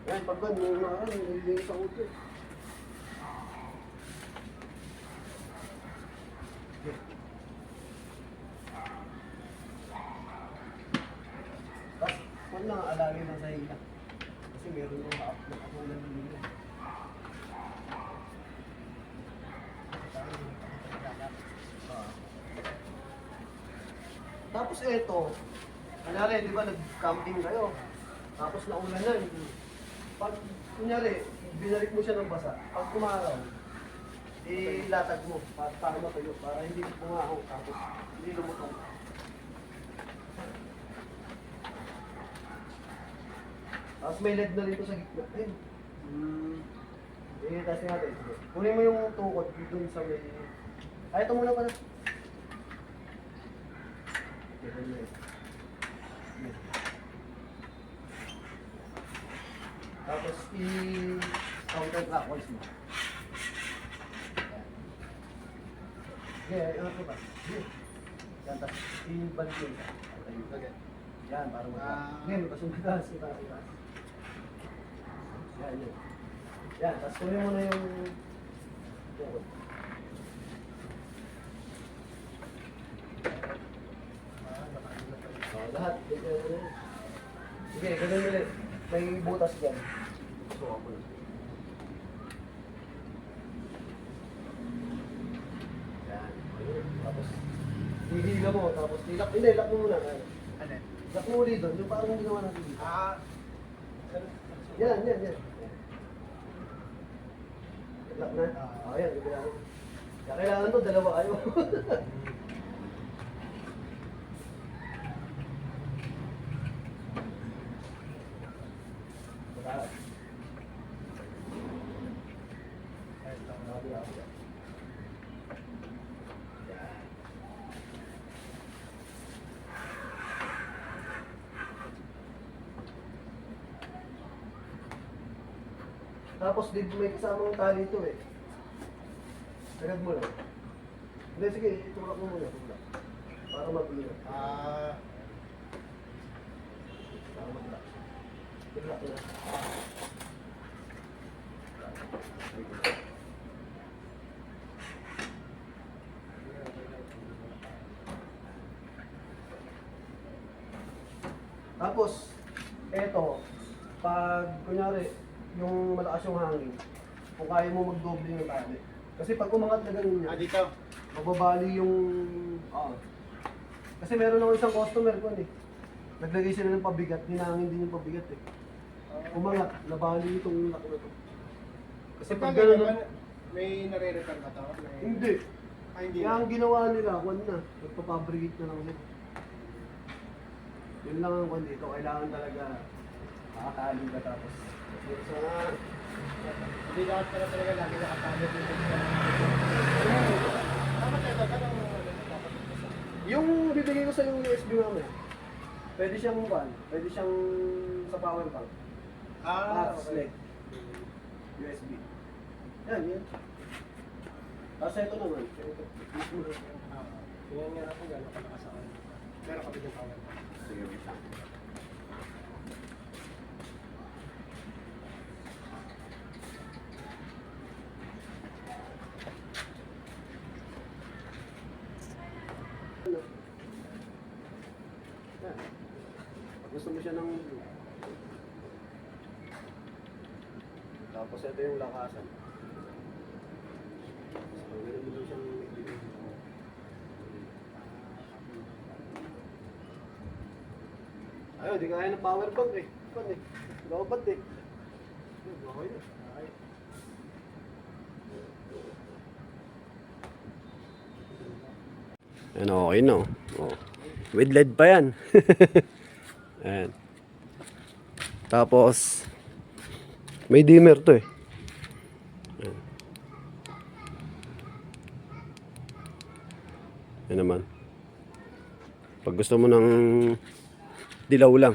Yan, pag ganun, nililinis ang ulo. Tapos, kung lang alagay lang sa hila. Kasi meron yung nakakulan ng hila. Tapos eto, kunyari, di ba nag-camping kayo? Tapos naulanan. Pag, kunyari, binalik mo siya ng basa, pag kumaraw, ilatag mo para matuyo, para hindi pumahaw, tapos hindi lumutong. Tapos may LED na dito sa gitna. Ayun. Test natin. Sige. Kunin mo yung tukod dun sa may... Ay, ito muna pala. Tapos i-counterclockwise mo. Okay, ano ba? Yan, tapos i-balik mo isa. Okay. Yan, para mag- Ngayon, pasumitaas, itaas. Yan, yan. Yan, tapos kunin mo na yung tukod. Lahat. Sige, ganun ulit. May butas dyan. So, ako na. Yan. Tapos, hihila mo. Tapos, ilak mo muna. Ano? Ilak mo ulit doon. Yung parang ginawa natin dito. Yan. Ilak na. Yan. Kailangan to, dalawa ayaw. Tapos may kasamang tali ito eh. Sagad mo lang. Hindi, sige, itulak mo muna. Tulak. Para mabila. Para mabila. Tulak na. Tapos, eto, pag kunyari, yung malakas yung hangin, kung kaya mo magdoble ng tali. Kasi pag umangat na ganun yan, Dito. mababali yung... Kasi meron ako isang customer ko naglagay sila ng pabigat, hinangin din yung pabigat eh. Umangat, nabali itong lako na to. Kasi pag Pagkano ganun... may nare-repair ka to? Hindi. Hindi Kaya ang ginawa nila, kwan na, nagpapabricate na lang nila. Yun lang ang kwan dito, kailangan talaga makakali ka tapos. So, Hindi dapat pala talaga lagi nakatalo dito. Dapat ito, ganun dapat. yung bibigay ko sa yung USB mamaya, pwede siyang kwan, pwede siyang sa power bank. Okay. Sled. USB. Yan. Tapos ito naman. Tingnan nga ako gano'n kalakas ako. Meron kami yung power. Sige, wait lang. Yan. Pag gusto mo siya ng... Tapos ito yung lakasan. So, ganun mo siyang... Ayun, di kaya ng power bank eh. Pan eh. Lobad eh. Okay na. Yan, okay no. Oh. With LED pa yan. Ayan. Tapos may dimmer to eh. Ayan. Yan naman. Pag gusto mo ng dilaw lang.